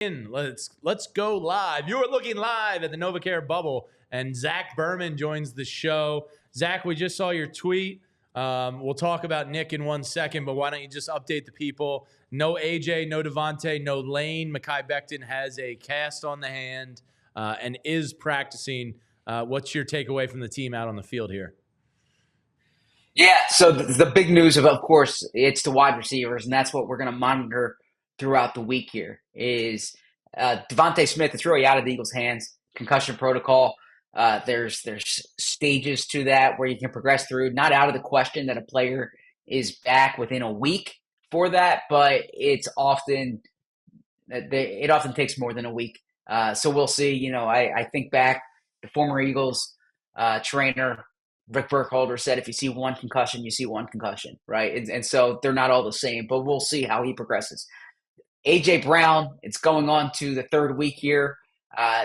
Let's go live. You're looking live at the NovaCare Bubble, and Zach Berman joins the show. Zach, we just saw your tweet. We'll talk about Nick in 1 second, but why don't you just update the people? No AJ, no Devontae, no Lane. Mekhi Becton has a cast on the hand and is practicing. What's your takeaway from the team out on the field here? Yeah, so the big news of course, it's the wide receivers, and that's what we're going to monitor throughout the week here is Devontae Smith. It's really out of the Eagles' hands. Concussion protocol. There's stages to that where you can progress through. Not out of the question that a player is back within a week for that, but it often takes more than a week. So we'll see. I think back the former Eagles trainer Rick Burkholder said, if you see one concussion, you see one concussion, right? And so they're not all the same, but we'll see how he progresses. A.J. Brown, it's going on to the third week here.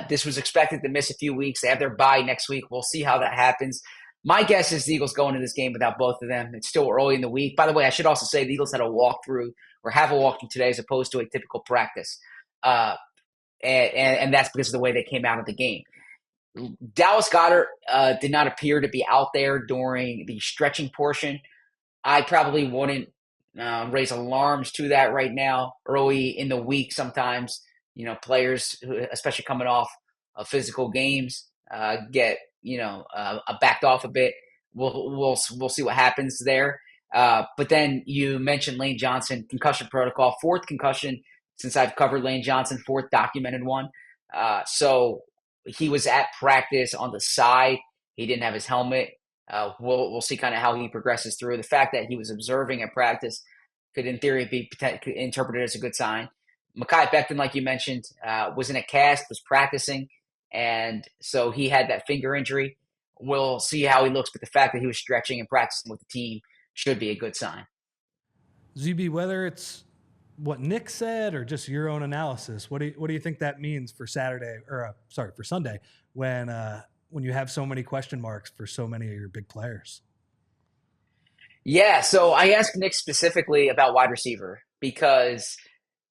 This was expected to miss a few weeks. They have their bye next week. We'll see how that happens. My guess is the Eagles go into this game without both of them. It's still early in the week. By the way, I should also say the Eagles had a walkthrough or have a walkthrough today as opposed to a typical practice. And that's because of the way they came out of the game. Dallas Goedert did not appear to be out there during the stretching portion. I probably wouldn't raise alarms to that right now. Early in the week, sometimes players, especially coming off of physical games, get backed off a bit. We'll see what happens there. But then you mentioned Lane Johnson concussion protocol, fourth concussion since I've covered Lane Johnson, fourth documented one. So he was at practice on the side. He didn't have his helmet. We'll see kind of how he progresses through. The fact that he was observing at practice could, in theory, be interpreted as a good sign. Mekhi Becton, like you mentioned, was in a cast, was practicing, and so he had that finger injury. We'll see how he looks, but the fact that he was stretching and practicing with the team should be a good sign. ZB, whether it's what Nick said or just your own analysis, what do you think that means for for Sunday when you have so many question marks for so many of your big players? Yeah, so I asked Nick specifically about wide receiver because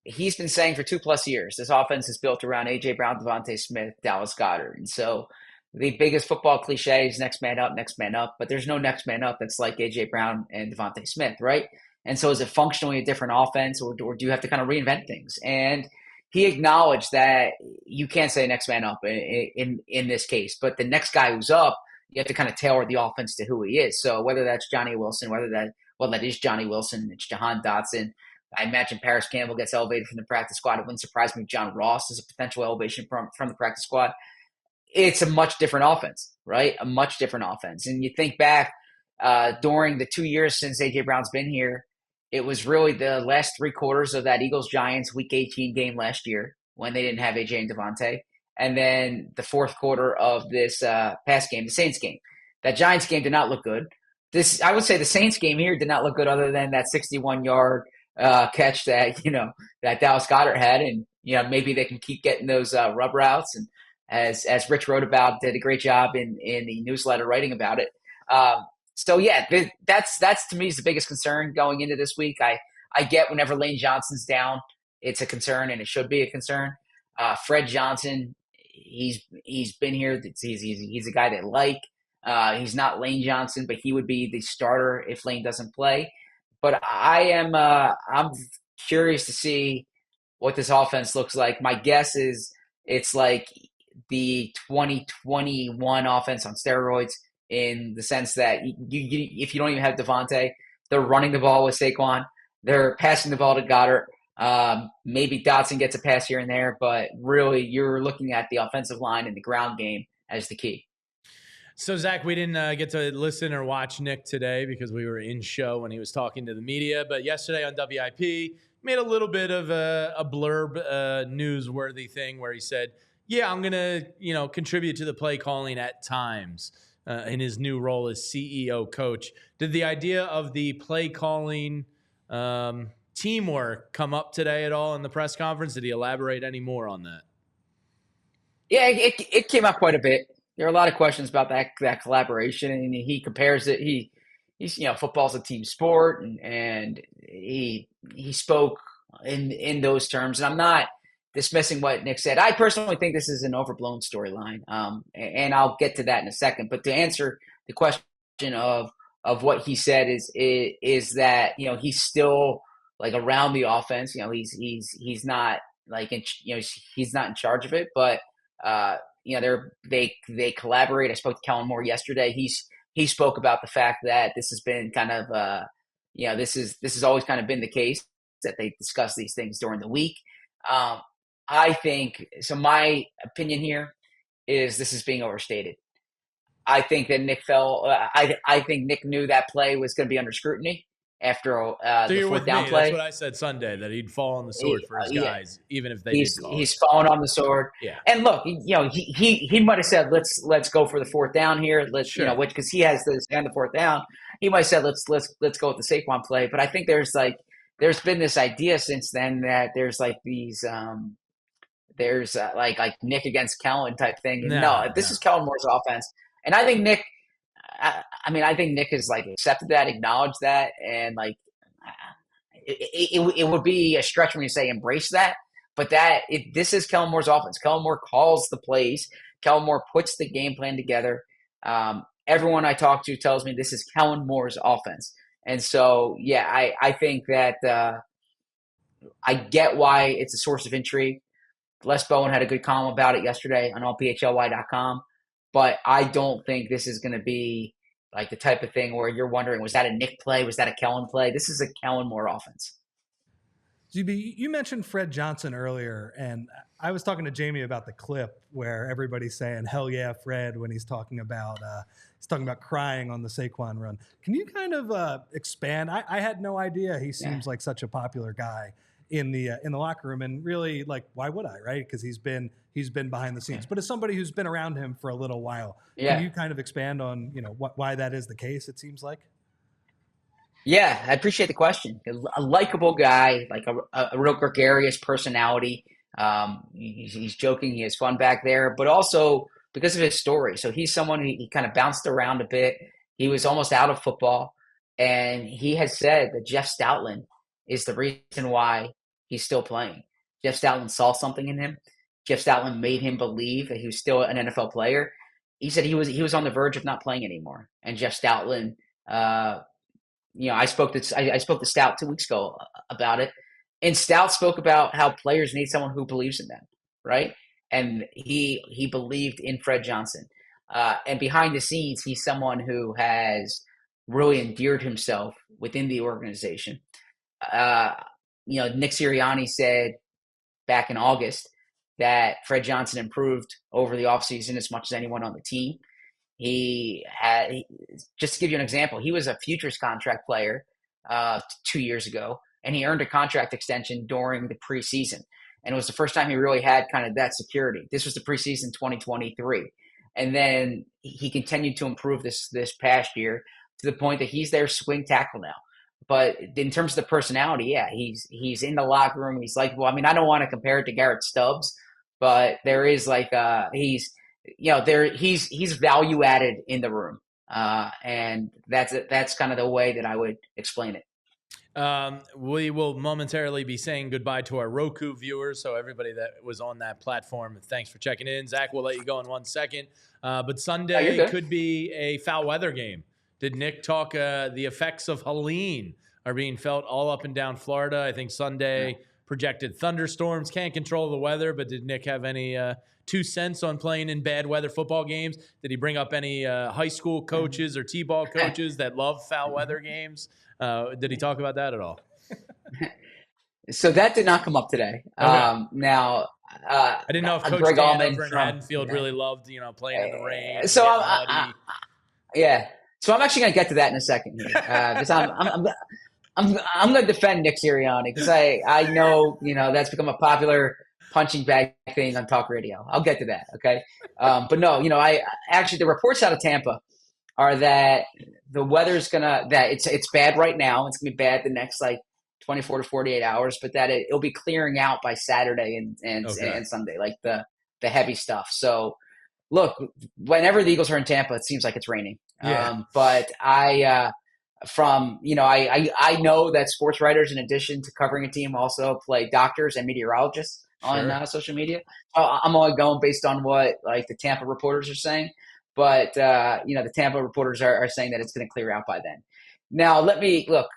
he's been saying for 2+ years this offense is built around A.J. Brown, Devontae Smith, Dallas Goedert. And so the biggest football cliche is next man up, but there's no next man up that's like A.J. Brown and Devontae Smith, right? And so is it functionally a different offense or do you have to kind of reinvent things? And he acknowledged that you can't say next man up in this case, but the next guy who's up, you have to kind of tailor the offense to who he is. So whether that's Johnny Wilson, that is Johnny Wilson, it's Jahan Dotson. I imagine Paris Campbell gets elevated from the practice squad. It wouldn't surprise me if John Ross is a potential elevation from the practice squad. It's a much different offense, right? A much different offense. And you think back during the 2 years since A.J. Brown's been here, it was really the last 3 quarters of that Eagles-Giants Week 18 game last year when they didn't have A.J. and Devontae. And then the fourth quarter of this past game, the Saints game. That Giants game did not look good. I would say the Saints game here did not look good other than that 61-yard catch that that Dallas Goedert had, and maybe they can keep getting those rub routes. And as Rich wrote about, did a great job in the newsletter writing about it. So yeah, that's to me is the biggest concern going into this week. I get whenever Lane Johnson's down, it's a concern, and it should be a concern. Fred Johnson, he's been here. He's a guy they like. He's not Lane Johnson, but he would be the starter if Lane doesn't play. But I'm curious to see what this offense looks like. My guess is it's like the 2021 offense on steroids in the sense that if you don't even have Devontae, they're running the ball with Saquon. They're passing the ball to Goddard. Maybe Dotson gets a pass here and there, but really you're looking at the offensive line and the ground game as the key. So, Zach, we didn't get to listen or watch Nick today because we were in show when he was talking to the media. But yesterday on WIP, made a little bit of a blurb, newsworthy thing where he said, yeah, I'm going to, contribute to the play calling at times in his new role as CEO coach. Did the idea of the play calling teamwork come up today at all in the press conference? Did he elaborate any more on that? Yeah, it came up quite a bit. There are a lot of questions about that collaboration, and he compares it. He's football's a team sport, and he spoke in those terms. And I'm not dismissing what Nick said. I personally think this is an overblown storyline, and I'll get to that in a second. But to answer the question of what he said is that he's still like around the offense. He's not like he's not in charge of it, but they collaborate. I spoke to Kellen Moore yesterday. He spoke about the fact that this has been kind of this has always kind of been the case, that they discuss these things during the week. I think so. My opinion here is this is being overstated. I think that Nick I think Nick knew that play was going to be under scrutiny after the fourth down play. That's what I said Sunday, that he'd fall on the sword for his guys, even if they did call he's fallen on the sword. Yeah. And look, he might have said, let's go for the fourth down here. Sure. Because he has this and the fourth down. He might have said, let's go with the Saquon play. But I think there's been this idea since then that there's like these like Nick against Kellen type thing. This is Kellen Moore's offense. And I think Nick, I think Nick has like accepted that, acknowledged that, and like it would be a stretch when you say embrace that. But this is Kellen Moore's offense. Kellen Moore calls the plays. Kellen Moore puts the game plan together. Everyone I talk to tells me this is Kellen Moore's offense. And so, yeah, I think that I get why it's a source of intrigue. Les Bowen had a good column about it yesterday on allphly.com. But I don't think this is going to be like the type of thing where you're wondering, was that a Nick play? Was that a Kellen play? This is a Kellen Moore offense. ZB, you mentioned Fred Johnson earlier, and I was talking to Jamie about the clip where everybody's saying, hell yeah, Fred, when he's talking about crying on the Saquon run. Can you kind of expand? I had no idea he seems like such a popular guy in the locker room, and really, like, why would I, right? Because he's been behind the scenes. But as somebody who's been around him for a little while, can you kind of expand on why that is the case? It seems like. Yeah, I appreciate the question. A likable guy, like a real gregarious personality. He's joking, he has fun back there, but also because of his story. So he's someone he kind of bounced around a bit. He was almost out of football, and he has said that Jeff Stoutland is the reason why he's still playing. Jeff Stoutland saw something in him. Jeff Stoutland made him believe that he was still an NFL player. He said he was on the verge of not playing anymore. And Jeff Stoutland, I spoke to Stout 2 weeks ago about it. And Stout spoke about how players need someone who believes in them, right? And he believed in Fred Johnson. And behind the scenes, he's someone who has really endeared himself within the organization. Nick Sirianni said back in August that Fred Johnson improved over the offseason as much as anyone on the team. Just to give you an example, he was a futures contract player 2 years ago, and he earned a contract extension during the preseason. And it was the first time he really had kind of that security. This was the preseason 2023. And then he continued to improve this past year to the point that he's their swing tackle now. But in terms of the personality, yeah, he's in the locker room. He's like, well, I mean, I don't want to compare it to Garrett Stubbs, but there is like he's value added in the room, and that's kind of the way that I would explain it. We will momentarily be saying goodbye to our Roku viewers, so everybody that was on that platform, thanks for checking in. Zach, we'll let you go in 1 second. But Sunday could be a foul weather game. Did Nick talk the effects of Helene are being felt all up and down Florida? I think Sunday projected thunderstorms. Can't control the weather, but did Nick have any 2 cents on playing in bad weather football games? Did he bring up any high school coaches or T-ball coaches that love foul weather games? Did he talk about that at all? So that did not come up today. Okay. Now, I didn't know if Coach Greg Dan Allman over in Haddonfield really loved, playing in the rain. So So I'm actually going to get to that in a second here, because I'm going to defend Nick Sirianni, because I know that's become a popular punching bag thing on talk radio. I'll get to that, okay? But no, I actually, the reports out of Tampa are that the weather's it's bad right now. It's gonna be bad the next 24 to 48 hours, but that it'll be clearing out by Saturday and Sunday, like the heavy stuff. So look, whenever the Eagles are in Tampa, it seems like it's raining. Yeah. But I know that sports writers, in addition to covering a team, also play doctors and meteorologists. on Sure. social media. I'm only going based on what like the Tampa reporters are saying, but the Tampa reporters are saying that it's going to clear out by then. Now, let me look.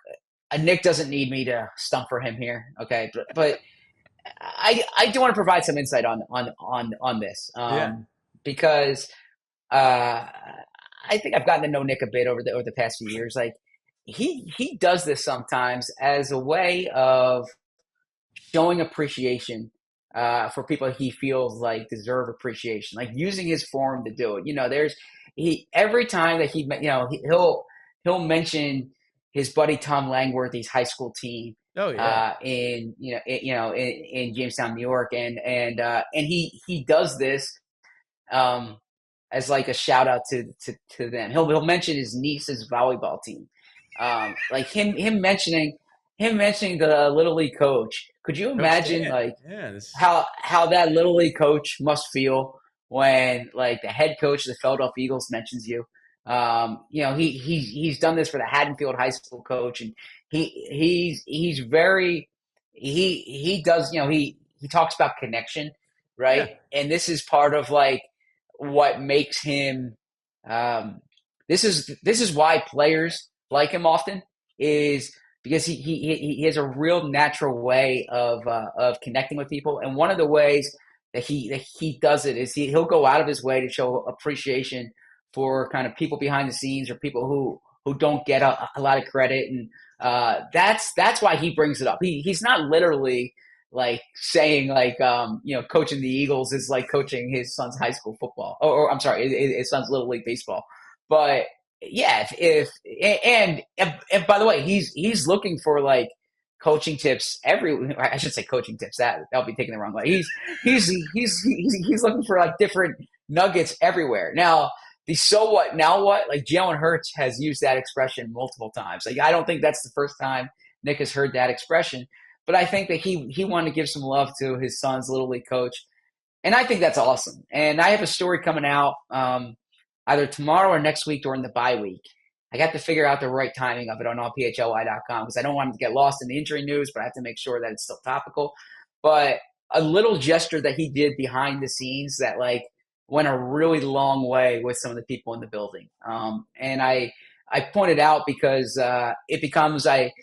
Nick doesn't need me to stump for him here, okay? But I do want to provide some insight on this, Yeah. because I think I've gotten to know Nick a bit over the past few years. Like he does this sometimes as a way of showing appreciation for people he feels like deserve appreciation, like using his forum to do it. He every time that he'll mention his buddy Tom Langworthy's high school team. Oh yeah. In Jamestown, New York, and he does this as like a shout out to them. He'll mention his niece's volleyball team, like him mentioning the little league coach. Could you imagine how that little league coach must feel when like the head coach of the Philadelphia Eagles mentions you? He's done this for the Haddonfield High School coach, and he's very he does he talks about connection, right? Yeah. And this is part of like what makes him. This is why players like him often, is because he has a real natural way of connecting with people, and one of the ways that he does it is he'll go out of his way to show appreciation for kind of people behind the scenes or people who don't get a lot of credit, and that's why he brings it up. He's not literally like saying like coaching the Eagles is like coaching his son's high school football, or I'm sorry, his son's little league baseball. But yeah, if by the way, he's looking for like coaching tips I should say coaching tips, that'll be taken the wrong way. He's looking for like different nuggets everywhere. Now the so what now what, like Jalen Hurts has used that expression multiple times. Like I don't think that's the first time Nick has heard that expression, but I think that he wanted to give some love to his son's little league coach, and I think that's awesome. And I have a story coming out either tomorrow or next week during the bye week. I got to figure out the right timing of it on allphly.com because I don't want him to get lost in the injury news, but I have to make sure that it's still topical. But a little gesture that he did behind the scenes that like went a really long way with some of the people in the building. And I pointed out because it becomes I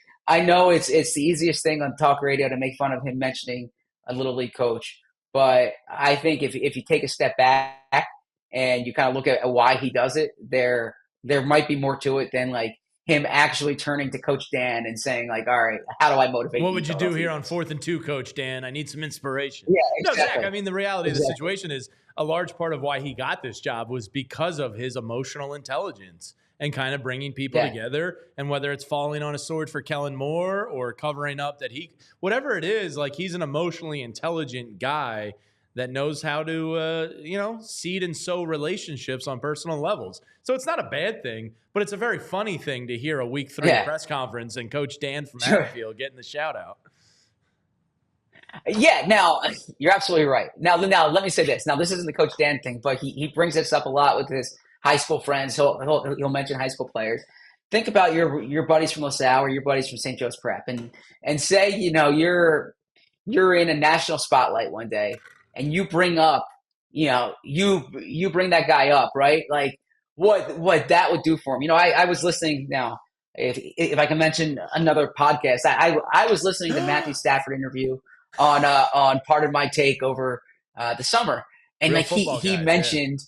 know it's the easiest thing on talk radio to make fun of him mentioning a little league coach, but I think if you take a step back and you kind of look at why he does it, there might be more to it than like him actually turning to Coach Dan and saying like, all right, how do I motivate? What would you do here on 4th and 2, Coach Dan? I need some inspiration. Yeah, exactly. No, Zach, I mean, the reality of the situation is a large part of why he got this job was because of his emotional intelligence and kind of bringing people together. And whether it's falling on a sword for Kellen Moore or covering up that whatever it is, like he's an emotionally intelligent guy that knows how to, seed and sow relationships on personal levels. So it's not a bad thing, but it's a very funny thing to hear a week 3 press conference and Coach Dan from Haddonfield getting the shout out. Yeah, now you're absolutely right. Now let me say this. Now this isn't the Coach Dan thing, but he brings this up a lot with his high school friends. He'll mention high school players. Think about your buddies from LaSalle or your buddies from St. Joe's Prep, and say you're in a national spotlight one day, and you bring up you bring that guy up, right? Like what that would do for him. I was listening now. If I can mention another podcast, I was listening to Matthew Stafford interview on Part of My Take over the summer, and Real like he guys, mentioned,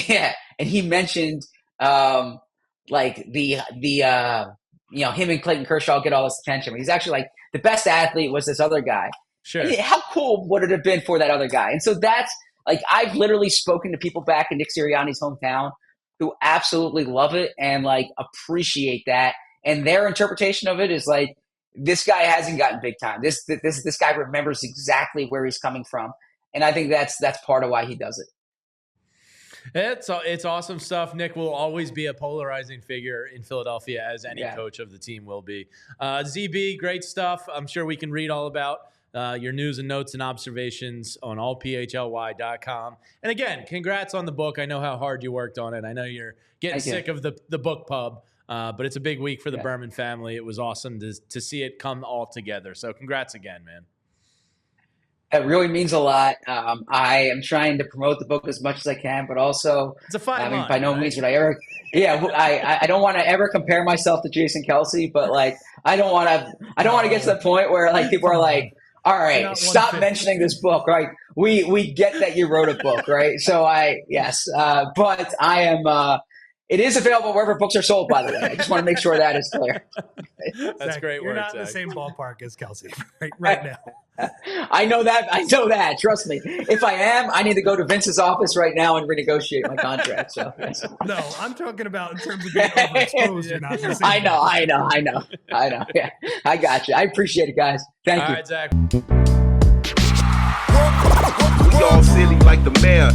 and he mentioned like the him and Clayton Kershaw get all this attention, but he's actually like the best athlete was this other guy. Sure. And how cool would it have been for that other guy? And so that's like I've literally spoken to people back in Nick Sirianni's hometown who absolutely love it and like appreciate that. And their interpretation of it is like, this guy hasn't gotten big time. This guy remembers exactly where he's coming from. And I think that's part of why he does it. It's awesome stuff. Nick will always be a polarizing figure in Philadelphia, as any coach of the team will be. ZB, great stuff. I'm sure we can read all about your news and notes and observations on allphly.com. And again, congrats on the book. I know how hard you worked on it. I know you're getting sick of the book pub, but it's a big week for the Berman family. It was awesome to see it come all together. So congrats again, man. It really means a lot. I am trying to promote the book as much as I can, but also, It's a fine I mean, line, by no right? means would I ever. Yeah, I don't want to ever compare myself to Jason Kelsey, but like, I don't want to get to the point where like people are like, all right, stop 150. mentioning this book, right? We get that you wrote a book, right? So but I am. It is available wherever books are sold, by the way. I just want to make sure that is clear. That's Zach, great You're work, not in the Zach. same ballpark as Kelsey right now. I know that. Trust me. If I am, I need to go to Vince's office right now and renegotiate my contract. So No, I'm talking about in terms of being overexposed. You're not in the same I know. Yeah, I got you. I appreciate it, guys. Thank All you. right, Zach. We all silly like the mayor.